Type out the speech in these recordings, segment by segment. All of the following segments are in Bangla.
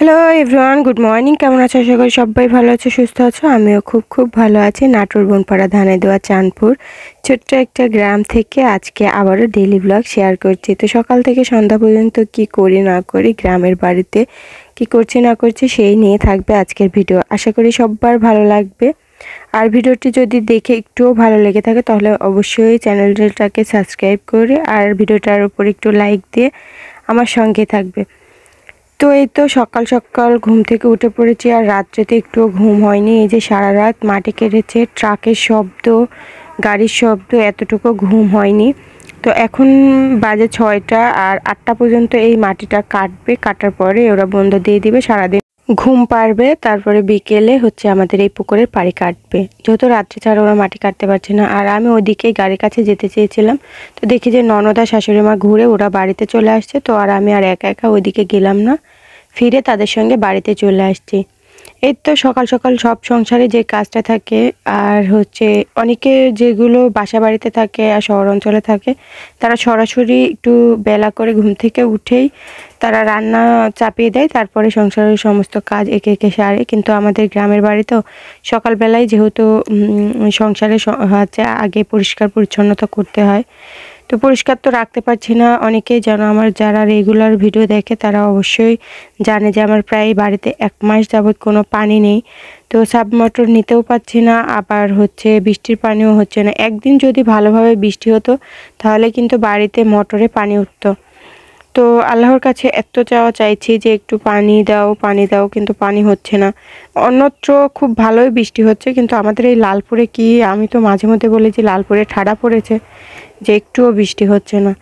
Hello everyone, good morning. কেমন আছো? আশা করি সবাই ভালো আছো, সুস্থ আছো। আমিও খুব ভালো আছি। নাটোর বনপাড়া ধানেদোয়া চাঁদপুর ছোট্ট একটা গ্রাম থেকে আজকে আবারও ডেইলি ব্লগ শেয়ার করছি। তো সকাল থেকে সন্ধ্যা পর্যন্ত কি করি না করি, গ্রামের বাড়িতে কি করছি না করছি, সেই নিয়ে থাকবে আজকের ভিডিও। আশা করি সবার ভালো লাগবে। আর ভিডিওটি যদি দেখে একটুও ভালো লেগে থাকে তাহলে অবশ্যই চ্যানেলটাকে সাবস্ক্রাইব করে আর ভিডিওটার উপর একটু লাইক দিয়ে আমার সঙ্গে থাকবে। তো এই তো সকাল সকাল ঘুম থেকে উঠে পড়েছি, আর রাত্রেতে একটুও ঘুম হয়নি। এই যে সারা রাত মাটি কেটেছে, ট্রাকের শব্দ, গাড়ির শব্দ, এতটুকু ঘুম হয়নি। তো এখন বাজে 6টা, আর 8টা পর্যন্ত এই মাটিটা কাটবে। কাটার পরে ওরা বন্ধ দিয়ে দিবে, সারাদিন ঘুম পারবে। তারপরে বিকেলে আমাদের এই পুকুরের পাড়ি কাটবে, যেহেতু রাত্রে ছাড়া ওরা মাটি কাটতে পারছে না। আর আমি ওদিকেই গাড়ির কাছে যেতে চেয়েছিলাম, তো দেখি যে ননদা শাশুড়ি মা ঘুরে ওরা বাড়িতে চলে আসছে। তো আর আমি আর একা একা ওইদিকে গেলাম না, ফিরে তাদের সঙ্গে বাড়িতে চলে আসছি। এই তো সকাল সকাল সব সংসারে যে কাজটা থাকে, আর অনেকে যেগুলো বাসা বাড়িতে থাকে আর শহর অঞ্চলে থাকে, তারা সরাসরি একটু বেলা করে ঘুম থেকে উঠেই তারা রান্না চাপিয়ে দেয়, তারপরে সংসারের সমস্ত কাজ একে একে সারে। কিন্তু আমাদের গ্রামের বাড়িতেও সকালবেলায় যেহেতু সংসারে আগে পরিষ্কার পরিচ্ছন্নতা করতে হয়, তো পরিষ্কার তো রাখতে পারছি না। অনেকেই জানো, আমার যারা রেগুলার ভিডিও দেখে তারা অবশ্যই জানে যে আমার প্রায় বাড়িতে 1 মাস যাবৎ কোনো পানি নেই। তো সাব মোটর নিতেও পারছি না, আবার বৃষ্টির পানিও হচ্ছে না। একদিন যদি ভালোভাবে বৃষ্টি হতো তাহলে কিন্তু বাড়িতে মোটরে পানি উঠতো। তো আল্লাহর কাছে এত চাওয়া চাইছি যে একটু পানি দাও পানি দাও, কিন্তু পানি হচ্ছে না। অন্যত্র খুব ভালোই বৃষ্টি হচ্ছে, কিন্তু আমাদের এই লালপুরে কি, আমি তো মাঝে মধ্যে বলি যে লালপুরে ঠাডা পড়েছে, যে একটুও বৃষ্টি হচ্ছে না।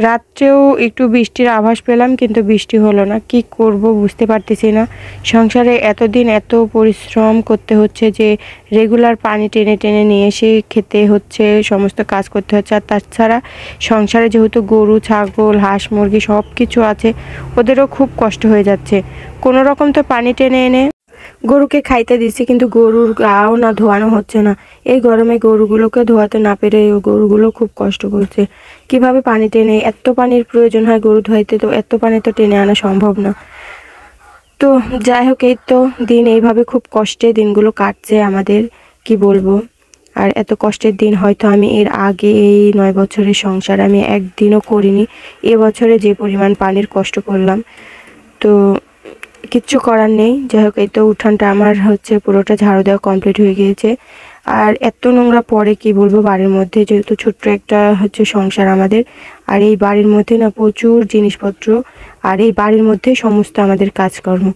রাত্রেও একটু বৃষ্টির আভাস পেলাম, কিন্তু বৃষ্টি হলো না। কি করব বুঝতে পারতেছি না। সংসারে এতদিন এত পরিশ্রম করতে হচ্ছে, যে রেগুলার পানি টেনে টেনে নিয়ে এসে খেতে হচ্ছে, সমস্ত কাজ করতে হচ্ছে। আর তাছাড়া সংসারে যেহেতু গরু ছাগল হাঁস মুরগি সব কিছু আছে, ওদেরও খুব কষ্ট হয়ে যাচ্ছে। কোনো রকম তো পানি টেনে এনে গরুকে খাইতে দিচ্ছি, কিন্তু গরুর গাও না ধোয়ানো হচ্ছে না। এই গরমে গরুগুলোকে ধোয়াতে না পেরে গরুগুলো খুব কষ্ট করছে। কিভাবে পানি টেনে, এত পানির প্রয়োজন হয় গরু ধোয়াইতে, তো এত পানি তো টেনে আনা সম্ভব না। তো যাই হোক, এই তো দিন এইভাবে খুব কষ্টে দিনগুলো কাটছে আমাদের, কি বলবো। আর এত কষ্টের দিন হয়তো আমি এর আগে এই 9 বছরের সংসার আমি একদিনও করিনি। এবছরে যে পরিমাণ পানির কষ্ট করলাম, তো কিচ্ছু করার নেই। যাই হোক, এই তো উঠানটা আমার পুরোটা ঝাড়ু দেওয়া কমপ্লিট হয়ে গিয়েছে। আর এত নোংরা পড়ে কি বলবো বাড়ির মধ্যে, যেহেতু ছোট্ট একটা সংসার আমাদের। আর এই বাড়ির মধ্যে না প্রচুর জিনিসপত্র, আর এই বাড়ির মধ্যে সমস্ত আমাদের কাজকর্ম।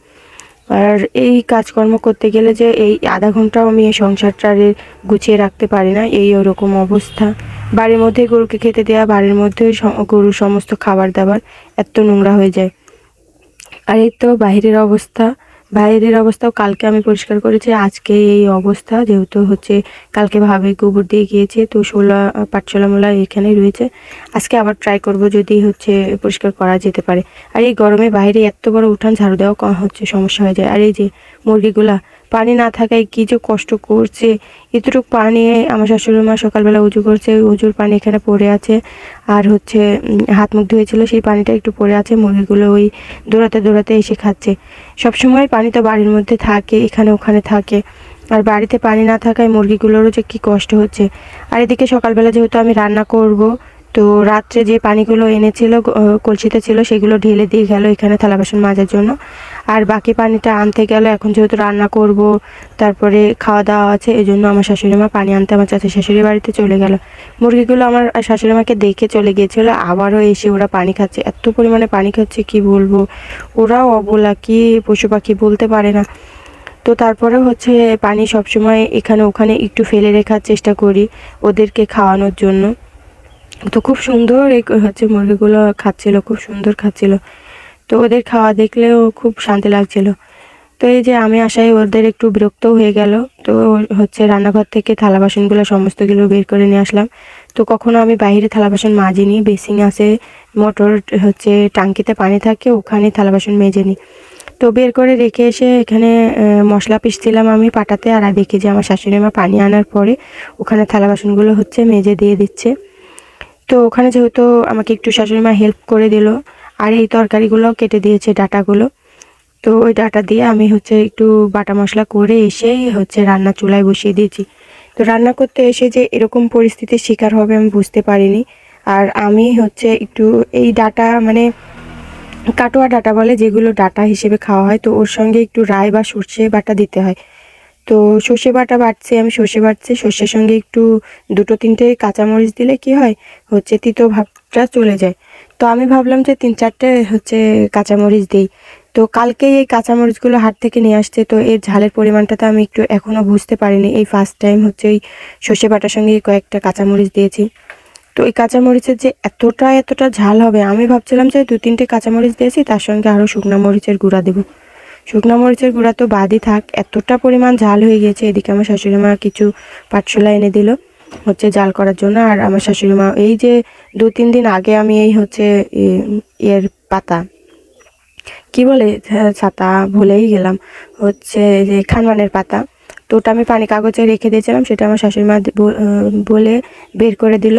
আর এই কাজকর্ম করতে গেলে যে এই আধা ঘন্টাও আমি এই সংসারটারে গুছিয়ে রাখতে পারি না, এই ওরকম অবস্থা। বাড়ির মধ্যে গরুকে খেতে দেওয়া, বাড়ির মধ্যে গরুর সমস্ত খাবার দাবার এত নোংরা হয়ে যায়। আর এই তো বাইরের অবস্থাও কালকে আমি পরিষ্কার করেছি, আজকে এই অবস্থা। যেহেতু কালকে ভাবে গোবর দিয়ে গিয়েছে, তো পাটশোলা মোলা এখানেই রয়েছে। আজকে আবার ট্রাই করব যদি পরিষ্কার করা যেতে পারে। আর এই গরমে বাইরে এত বড় উঠান ঝাড়ু দেওয়া সমস্যা হয়ে যায়। আর এই যে মুরগিগুলা পানি না থাকায় কি যে কষ্ট করছে। এতটুকু পানি আমার শাশুড়ি মা সকালবেলা উজু করছে, উজুর পানি এখানে পড়ে আছে। আর হাত মুখ ধুয়েছিল, সেই পানিটা একটু পড়ে আছে। মুরগিগুলো ওই দৌড়াতে দৌড়াতে এসে খাচ্ছে। সবসময় পানি তো বাড়ির মধ্যে থাকে, এখানে ওখানে থাকে। আর বাড়িতে পানি না থাকায় মুরগিগুলোরও যে কী কষ্ট হচ্ছে। আর এদিকে সকালবেলা যেহেতু আমি রান্না করব, তো রাত্রে যে পানিগুলো এনেছিল কলসিতে ছিল, সেগুলো ঢেলে দিয়ে গেল এখানে থালা বাসন মাজার জন্য। আর বাকি পানিটা আনতে গেল, এখন যেহেতু রান্না করব, তারপরে খাওয়া দাওয়া আছে, এই জন্য আমার শাশুড়ি মা পানি আনতে আমার চাচা শাশুড়ি বাড়িতে চলে গেল। মুরগিগুলো আমার শাশুড়ি মাকে দেখে চলে গিয়েছিল, আবারও এসে ওরা পানি খাচ্ছে। এত পরিমাণে পানি খাচ্ছে কি বলবো। ওরাও অবলা, কি পশু পাখি বলতে পারে না। তো তারপরে পানি সবসময় এখানে ওখানে একটু ফেলে রাখার চেষ্টা করি ওদেরকে খাওয়ানোর জন্য। তো খুব সুন্দর মুরগিগুলো খাচ্ছিল, খুব সুন্দর খাচ্ছিল। তো ওদের খাওয়া দেখলেও খুব শান্তি লাগছিল। তো এই যে আমি আসায় ওদের একটু বিরক্তও হয়ে গেল। তো রান্নাঘর থেকে থালা বাসনগুলো সমস্তগুলো বের করে নিয়ে আসলাম। তো কখনো আমি বাইরে থালা বাসন মাজিনি, বেসিং আছে, মোটর টাঙ্কিতে পানি থাকে, ওখানে থালা বাসন মেজে নিই। তো বের করে রেখে এসে এখানে মশলা পিষছিলাম আমি পাটাতে। আর দেখি যে আমার শাশুড়ি মা পানি আনার পরে ওখানে থালা বাসনগুলো মেজে দিয়ে দিচ্ছে। তো ওখানে যেহেতু আমাকে একটু শাশুড়ি মা হেল্প করে দিল, আর এই তরকারিগুলো কেটে দিয়েছে, ডাটাগুলো। তো ওই ডাটা দিয়ে আমি হচ্ছে একটু বাটা মশলা করে এসেই হচ্ছে রান্না চুলায় বসিয়ে দিয়েছি। তো রান্না করতে এসে যে এরকম পরিস্থিতির শিকার হবে আমি বুঝতে পারিনি। আর আমি হচ্ছে একটু এই ডাটা মানে কাটোয়া ডাটা বলে, যেগুলো ডাটা হিসেবে খাওয়া হয়, তো ওর সঙ্গে একটু রাই বা সর্ষে বাটা দিতে হয়। তো সর্ষে বাটা বাটছি, আমি সর্ষে বাটছি, সর্ষের সঙ্গে একটু 2-3টে কাঁচামরিচ দিলে কি হয় হচ্ছে তিতো ভাবটা চলে যায়। তো আমি ভাবলাম যে 3-4টে হচ্ছে কাঁচামরিচ দিই। তো কালকেই এই কাঁচামরিচগুলো হাট থেকে নিয়ে আসছে, তো এর ঝালের পরিমাণটা তো আমি একটু এখনও বুঝতে পারিনি। এই ফার্স্ট টাইম হচ্ছে ওই সর্ষে বাটার সঙ্গে কয়েকটা কাঁচামরিচ দিয়েছি। তো এই কাঁচামরিচের যে এতটা ঝাল হবে, আমি ভাবছিলাম যে 2-3টে কাঁচামরিচ দিয়েছি, তার সঙ্গে আরও শুকনো মরিচের গুঁড়া দেবো। শুকনো মরিচের গুঁড়া তো বাদই থাক, এতটা পরিমাণ ঝাল হয়ে গিয়েছে। এদিকে আমার শাশুড়ি মা কিছু পাটশোলা এনে দিল হচ্ছে জাল করার জন্য। আর আমার শাশুড়ি মা এই যে 2-3 দিন আগে আমি এই হচ্ছে এর পাতা কি বলে, ছাতা ভুলেই গেলাম, হচ্ছে যে খানমানের পাতা, তো ওটা আমি পানি কাগজে রেখে দিয়েছিলাম, সেটা আমার শাশুড়ি মা বলে বের করে দিল।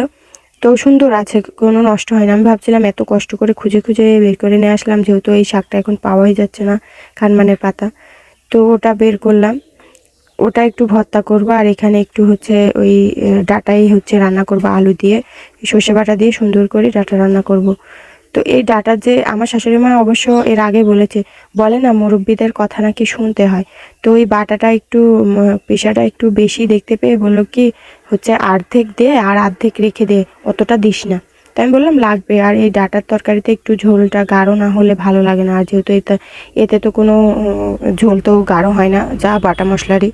তো সুন্দর আছে, কোনো নষ্ট হয় না। আমি ভাবছিলাম এত কষ্ট করে খুঁজে খুঁজে বের করে নিয়ে আসলাম, যেহেতু এই শাকটা এখন পাওয়াই যাচ্ছে না, খানমানের পাতা। তো ওটা বের করলাম, ওটা একটু ভর্তা করব। আর এখানে একটু হচ্ছে ওই ডাটাই হচ্ছে রান্না করব, আলু দিয়ে সর্ষে বাটা দিয়ে সুন্দর করে ডাটা রান্না করব। তো এই ডাটা যে আমার শাশুড়ি মা অবশ্য এর আগে বলে না মুরব্বিদের কথা নাকি শুনতে হয়। তো ওই বাটাটা একটু পেশাটা একটু বেশি দেখতে পেয়ে বললো কি হচ্ছে অর্ধেক দে আর অর্ধেক রেখে দে, অতটা দিস না। তো আমি বললাম লাগবে। আর এই ডাটার তরকারিতে একটু ঝোলটা গাঢ় না হলে ভালো লাগে না, আর যেহেতু এতে তো কোনো ঝোল তো গাঢ় হয় না, যা বাটা মশলারই।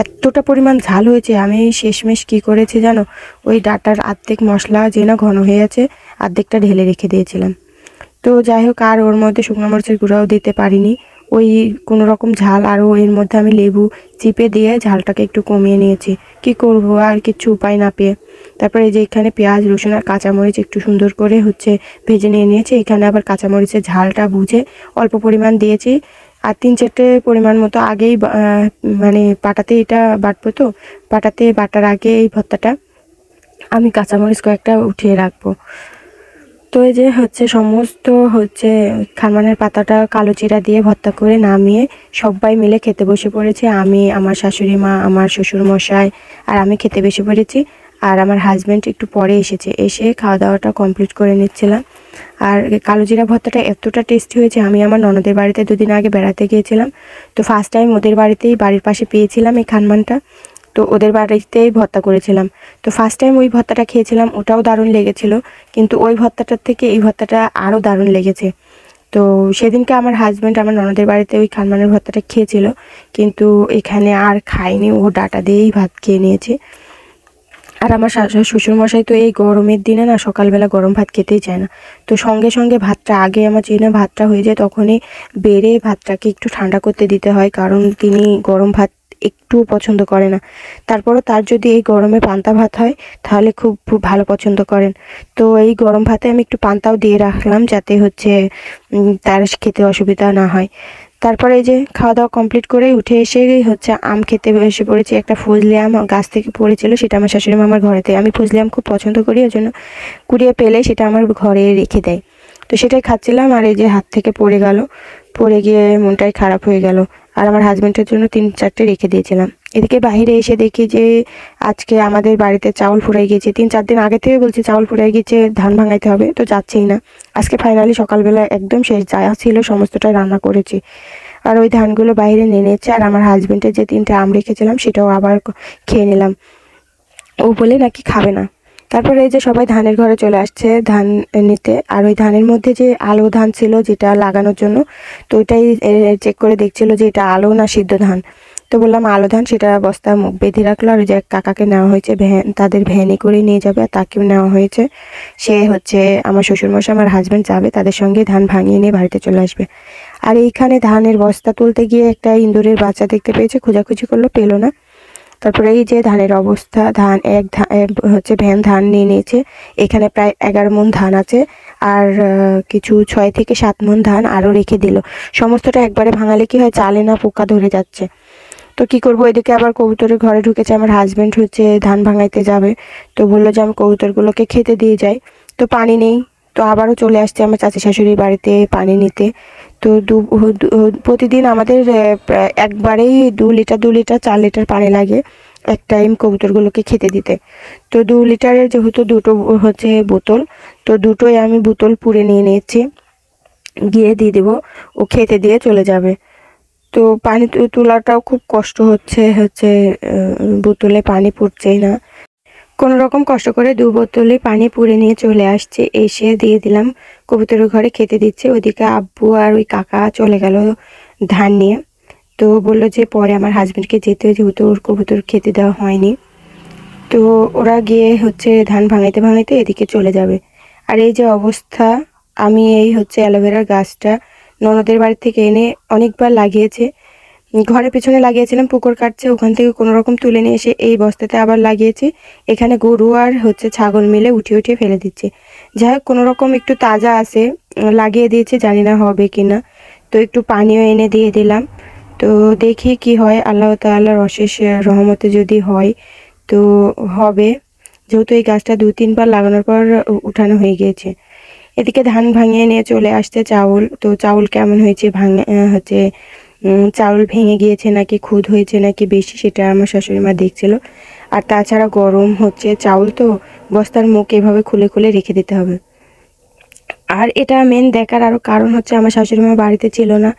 এতটা পরিমাণ ঝাল হয়েছে, আমি শেষমেশ কী করেছি জানো, ওই ডাটার অর্ধেক মশলা যে না ঘন হয়ে আছে, অর্ধেকটা ঢেলে রেখে দিয়েছিলাম। তো যাই হোক, আর ওর মধ্যে শুকনো মরিচের গুঁড়াও দিতে পারিনি, ওই কোনো রকম ঝাল। আরও এর মধ্যে আমি লেবু চিপে দিয়ে ঝালটাকে একটু কমিয়ে নিয়েছি। কি করব আর কিছু উপায় না পেয়ে। তারপরে এই যে এখানে পেঁয়াজ রসুন আর কাঁচামরিচ একটু সুন্দর করে হচ্ছে ভেজে নিয়ে নিয়েছি। এখানে আবার কাঁচামরিচের ঝালটা বুঝে অল্প পরিমাণ দিয়েছি। আর 3-4টে পরিমাণ মতো আগেই মানে পাটাতে এটা বাটবো, তো পাটাতে বাটার আগে এই ভর্তাটা আমি কাঁচামরিচ কয়েকটা উঠিয়ে রাখবো। তো এই যে হচ্ছে সমস্ত হচ্ছে খানমানের পাতাটা কালো জিরা দিয়ে ভর্তা করে নামিয়ে সবাই মিলে খেতে বসে পড়েছি। আমি, আমার শাশুড়ি মা, আমার শ্বশুর মশাই আর আমি খেতে বসে পড়েছি। আর আমার হাজব্যান্ড একটু পরে এসেছে, এসে খাওয়া দাওয়াটা কমপ্লিট করে নিচ্ছিলাম। আর কালো জিরা ভর্তাটা এতটা টেস্টি হয়েছে, আমি আমার ননদের বাড়িতে 2 দিন আগে বেড়াতে গিয়েছিলাম। তো ফার্স্ট টাইম ওদের বাড়িতেই, বাড়ির পাশে পেয়েছিলাম এই খানমানটা, তো ওদের বাড়িতেই ভর্তা করেছিলাম। তো ফার্স্ট টাইম ওই ভর্তাটা খেয়েছিলাম, ওটাও দারুণ লেগেছিল, কিন্তু ওই ভর্তাটার থেকে এই ভর্তাটা আরও দারুণ লেগেছে। তো সেদিনকে আমার হাজব্যান্ড আমার ননদের বাড়িতে ওই খানমানের ভর্তাটা খেয়েছিল, কিন্তু এখানে আর খায়নি, ও ডাটা দিয়েই ভাত খেয়ে নিয়েছে। আর আমার শ্বশুরমশাই তো এই গরমের দিনে না সকালবেলা গরম ভাত খেতেই চায় না। তো সঙ্গে সঙ্গে ভাতটা আগে আমার যেন ভাতটা হয়ে যায় তখনই বেড়ে ভাতটাকে একটু ঠান্ডা করতে দিতে হয়, কারণ তিনি গরম ভাত একটুও পছন্দ করে না। তারপরও তার যদি এই গরমে পান্তা ভাত হয় তাহলে খুব খুব ভালো পছন্দ করেন। তো এই গরম ভাতে আমি একটু পান্তাও দিয়ে রাখলাম, যাতে হচ্ছে তার খেতে অসুবিধা না হয়। তারপরে এই যে খাওয়া দাওয়া কমপ্লিট করে উঠে এসেই হচ্ছে আম খেতে বসে পড়েছি। একটা ফজলি আম গাছ থেকে পড়েছিল, সেটা আমার শাশুড়ি মা আমার ঘরেতে, আমি ফজলি আম খুব পছন্দ করি, ওই জন্য কুড়িয়ে পেলে সেটা আমার ঘরে রেখে দেয়। তো সেটাই খাচ্ছিলাম, আর এই যে হাত থেকে পড়ে গেল, পড়ে গিয়ে মনটাই খারাপ হয়ে গেল। আর আমার হাজব্যান্ডের জন্য 3-4টে রেখে দিয়েছিলাম। এদিকে বাইরে এসে দেখি যে আজকে আমাদের বাড়িতে চাউল ফুরাই গিয়েছে। 3-4 দিন আগে থেকে বলছি চাউল ফুরাই গিয়েছে, ধান ভাঙাইতে হবে, তো যাচ্ছেই না। আজকে ফাইনালি সকালবেলা একদম শেষ, যা ছিল সমস্তটাই রান্না করেছি। আর ওই ধানগুলো বাইরে নিয়ে নিয়েছে। আর আমার হাজব্যান্ডের যে 3টে আম রেখেছিলাম সেটাও আবার খেয়ে নিলাম, ও বলে নাকি খাবে না। তারপরে এই যে সবাই ধানের ঘরে চলে আসছে ধান নিতে। আর ওই ধানের মধ্যে যে আলো ধান ছিল যেটা লাগানোর জন্য, তো ওইটাই চেক করে দেখছিল যে এটা আলো না সিদ্ধ ধান। তো বললাম আলো ধান, সেটা বস্তা মুখ বেঁধে রাখলো। আর ওই যে কাকাকে নেওয়া হয়েছে ভ্যান, তাদের ভ্যানে করে নিয়ে যাবে, আর তাকেও নেওয়া হয়েছে। সে হচ্ছে আমার শ্বশুরমশাই আমার হাজব্যান্ড যাবে, তাদের সঙ্গে ধান ভাঙিয়ে নিয়ে বাড়িতে চলে আসবে। আর এইখানে ধানের বস্তা তুলতে গিয়ে একটা ইঁদুরের বাচ্চা দেখতে পেয়েছে, খোঁজাখুঁজি করলো, পেলো না। তারপরে এই যে ধানের অবস্থা, ধান এক হচ্ছে ভ্যান ধান নিয়ে নিয়েছে। এখানে প্রায় 11 মণ ধান আছে, আর কিছু 6 থেকে 7 মণ ধান আরও রেখে দিল। সমস্তটা একবারে ভাঙালে কি হয়, চালে না পোকা ধরে যাচ্ছে। তো কি করব, এদিকে আবার কবুতরের ঘরে ঢুকেছে। আমার হাজব্যান্ড হচ্ছে ধান ভাঙাইতে যাবে, তো বললো যে আমি কবুতরগুলোকে খেতে দিয়ে যাই। তো পানি নেই, তো আবারও চলে আসছে আমার চাচি শাশুড়ির বাড়িতে পানি নিতে। তো প্রতিদিন আমাদের একবারেই 2 লিটার 4 লিটার পানি লাগে এক টাইম কবুতরগুলোকে খেতে দিতে। তো 2 লিটারের যেহেতু দুটো হচ্ছে বোতল, তো দুটোই আমি বোতল পুরে নিয়ে নিয়েছি, গিয়ে দিয়ে দেবো, ও খেতে দিয়ে চলে যাবে। তো পানি তোলাটাও খুব কষ্ট হচ্ছে, বোতলে পানি পড়ছেই না। কোনো রকম কষ্ট করে 2 বোতলে পানি পুরে নিয়ে চলে আসছে, এসে দিয়ে দিলাম কবুতরের ঘরে খেতে দিচ্ছে। ওইদিকে আব্বু আর ওই কাকা চলে গেল ধান নিয়ে। তো বললো যে পরে আমার হাজব্যান্ডকে যেতে, যেহেতু ওর কবুতর খেতে দেওয়া হয়নি। তো ওরা গিয়ে ধান ভাঙাইতে ভাঙাইতে এদিকে চলে যাবে। আর এই যে অবস্থা, আমি এই অ্যালোভেরার গাছটা ননদের বাড়ি থেকে এনে অনেকবার লাগিয়েছে। ঘরের পেছনে লাগিয়েছিলাম, পুকুর কাটছে, ওখান থেকে কোনো রকম তুলে নিয়ে এসে এই বস্তাতে আবার লাগিয়েছি। এখানে গরু আর ছাগল মিলে উঠিয়ে উঠিয়ে ফেলে দিচ্ছে। যাই হোক, কোনো রকম একটু তাজা আছে, লাগিয়ে দিয়েছি, জানি না হবে কি না। তো একটু পানিও এনে দিয়ে দিলাম। তো দেখি কি হয়, আল্লাহ তাআলার অশেষ রহমতে যদি হয় তো হবে, যেহেতু এই গাছটা 2-3 বার লাগানোর পর উঠানো হয়ে গিয়েছে। এদিকে ধান ভাঙিয়ে নিয়ে চলে আসছে চাউল। তো চাউল কেমন হয়েছে, চাউল ভেঙে গিয়েছে নাকি খুদ হয়েছে নাকি বেশি, সেটা আমার শাশুড়ি মা দেখছিল। আর তাছাড়া গরম চাউল, তো বস্তার মুখ এভাবে খুলে খুলে রেখে দিতে হবে। আর এটা মেন দেখার আরও কারণ আমার শাশুড়ি মা বাড়িতে ছিল না।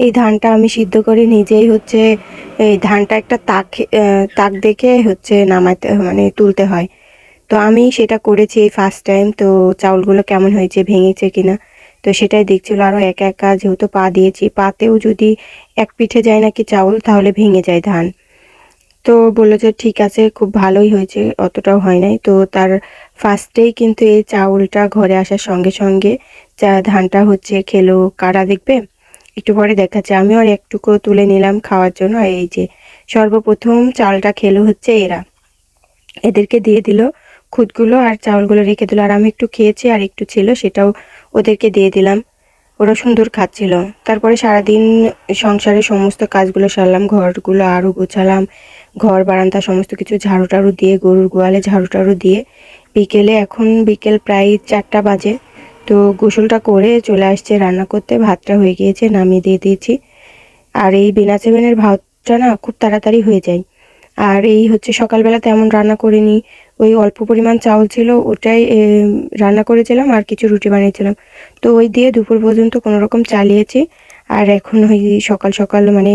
এই ধানটা আমি সিদ্ধ করে নিজেই এই ধানটা একটা তাক দেখে নামাতে মানে তুলতে হয়। তো আমি সেটা করেছি এই ফার্স্ট টাইম। তো চাউলগুলো কেমন হয়েছে, ভেঙেছে কিনা, তো সেটাই দেখছিল। আরও একা একা যেহেতু পা দিয়েছি, পাতেও যদি এক পিঠে যায় নাকি চাউল, তাহলে ভেঙে যায় ধান। তো বললো যে ঠিক আছে, খুব ভালোই হয়েছে, অতটাও হয় নাই। তো তার ফার্স্টেই কিন্তু এই চাউলটা ঘরে আসার সঙ্গে সঙ্গে ধানটা খেলো, কারা দেখবে একটু পরে দেখাচ্ছে। আমিও আর একটুকু তুলে নিলাম খাওয়ার জন্য। এই যে সর্বপ্রথম চালটা খেলো এরা, এদেরকে দিয়ে দিল খুদগুলো আর চাউলগুলো রেখে দিল। আর আমি একটু খেয়েছি, আর একটু ছিল, সেটাও ওদেরকে দিয়ে দিলাম। ওরা সুন্দর খাচ্ছিল। তারপরে সারাদিন সংসারের সমস্ত কাজগুলো সারলাম, ঘরগুলো আরও গোছালাম, ঘর বারান্দা সমস্ত কিছু ঝাড়ু টাড়ু দিয়ে, গরুর গোয়ালে ঝাড়ু টাড়ু দিয়ে এখন বিকেল প্রায় 4টা বাজে। তো গোসলটা করে চলে আসছে রান্না করতে। ভাতটা হয়ে গিয়েছে, নামিয়ে দিয়ে দিয়েছি। আর এই বিনা চেমেনের ভাতটা না খুব তাড়াতাড়ি হয়ে যায়। আর এই সকালবেলা তেমন রান্না করিনি, ওই অল্প পরিমাণ চাউল ছিল, ওটাই রান্না করেছিলাম, আর কিছু রুটি বানিয়েছিলাম। তো ওই দিয়ে দুপুর পর্যন্ত কোনো রকম চালিয়েছি। আর এখন ওই সকাল সকাল মানে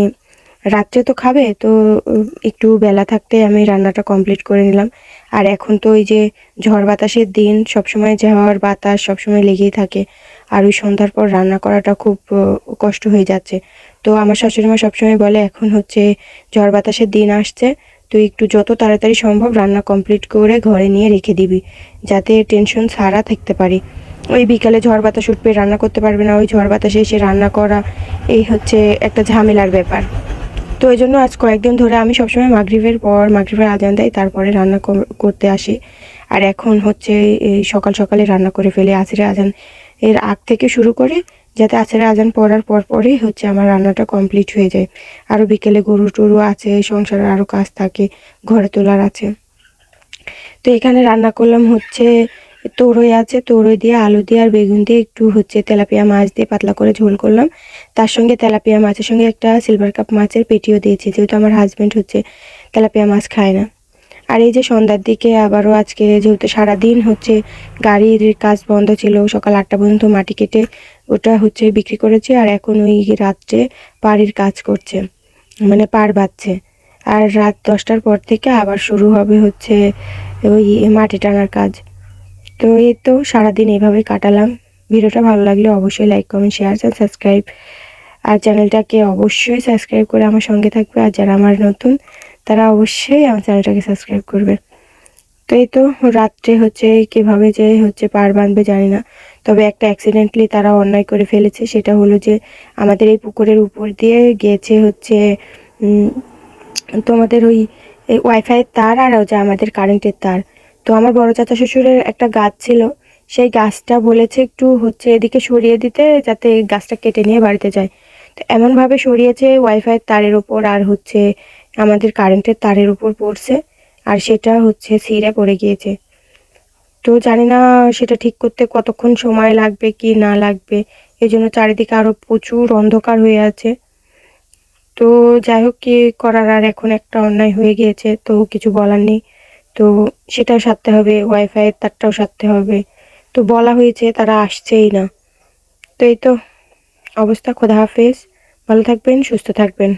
রাত্রে তো খাবে, তো একটু বেলা থাকতে আমি রান্নাটা কমপ্লিট করে নিলাম। আর এখন তো ওই যে ঝড় বাতাসের দিন, সবসময় ঝড় বাতাস সবসময় লেগেই থাকে। আর ওই সন্ধ্যার পর রান্না করাটা খুব কষ্ট হয়ে যাচ্ছে। তো আমার শাশুড়িমা সবসময় বলে, এখন ঝড় বাতাসের দিন আসছে, তুই একটু যত তাড়াতাড়ি সম্ভব রান্না কমপ্লিট করে ঘরে নিয়ে রেখে দিবি, যাতে টেনশন ছাড়া থাকতে পারি। ওই বিকালে ঝড় বাতাস উঠবে, রান্না করতে পারবে না, ওই ঝড় বাতাসে এসে রান্না করা, এই একটা ঝামেলার ব্যাপার। তো এই জন্য আজ কয়েকদিন ধরে আমি সবসময় মাগরিবের আজান দেয়, তারপরে রান্না করতে আসি। আর এখন এই সকাল সকালে রান্না করে ফেলি, আসরের আজান এর আগ থেকে শুরু করে, যাতে আসরের আজান পড়ার পরেই আমার রান্নাটা কমপ্লিট হয়ে যায়। আরও বিকেলে গরু টরু আছে, সংসারের আরও কাজ থাকে, ঘরে তোলার আছে। তো এখানে রান্না করলাম তরই আছে, তরই দিয়ে আলু দিয়ে আর বেগুন দিয়ে একটু তেলাপিয়া মাছ দিয়ে পাতলা করে ঝোল করলাম। তার সঙ্গে তেলাপিয়া মাছের সঙ্গে একটা সিলভার কাপ মাছের পেটিও দিয়েছি, যেহেতু আমার হাজব্যান্ড তেলাপিয়া মাছ খায় না। আর এই যে সন্ধ্যার দিকে আবারও আজকে যেহেতু সারাদিন গাড়ির কাজ বন্ধ ছিল, সকাল 8টা পর্যন্ত মাটি কেটে ওটা বিক্রি করেছি। আর এখন ওই রাত্রে পাড়ির কাজ করছে, মানে পাড় বাঁধছে। আর রাত 10টার পর থেকে আবার শুরু হবে ওই মাটি টানার কাজ। তো এই তো সারাদিন এইভাবে কাটালাম। ভিডিওটা ভালো লাগলে অবশ্যই লাইক কমেন্ট শেয়ার সাবস্ক্রাইব, আর চ্যানেলটাকে অবশ্যই সাবস্ক্রাইব করে আমার সঙ্গে থাকবে। আর যারা আমার নতুন, তারা অবশ্যই আমার চ্যানেলটাকে সাবস্ক্রাইব করবে। তো এই তো রাত্রে কিভাবে যে পাড় বাঁধবে জানি না, তবে একটা অ্যাক্সিডেন্টলি তারা অন্যায় করে ফেলেছে। সেটা হলো যে আমাদের এই পুকুরের উপর দিয়ে গিয়েছে তোমাদের ওই ওয়াইফাইয়ের তার, আর আমাদের কারেন্টের তার। তো আমার বড় চাচা শ্বশুরের একটা গাছ ছিল, সেই গাছটা বলেছে একটু এদিকে সরিয়ে দিতে, যাতে গাছটা কেটে নিয়ে বাড়িতে যায়। তো এমনভাবে সরিয়েছে ওয়াইফাইয়ের তারের ওপর আর আমাদের কারেন্টের তারের উপর পড়ছে, আর সেটা ছিঁড়ে পড়ে গিয়েছে। তো জানি না সেটা ঠিক করতে কতক্ষণ সময় লাগবে কি না লাগবে, এই জন্য চারিদিকে আরও প্রচুর অন্ধকার হয়ে আছে। তো যাই হোক, কি করার, আর এখন একটা অন্যায় হয়ে গিয়েছে, তো কিছু বলার নেই। তো সেটাও সারতে হবে, ওয়াইফাইয়ের তারটাও সারতে হবে। তো বলা হয়েছে, তারা আসছেই না। তো এই তো অবস্থা। খোদা হাফেজ, ভালো থাকবেন, সুস্থ থাকবেন।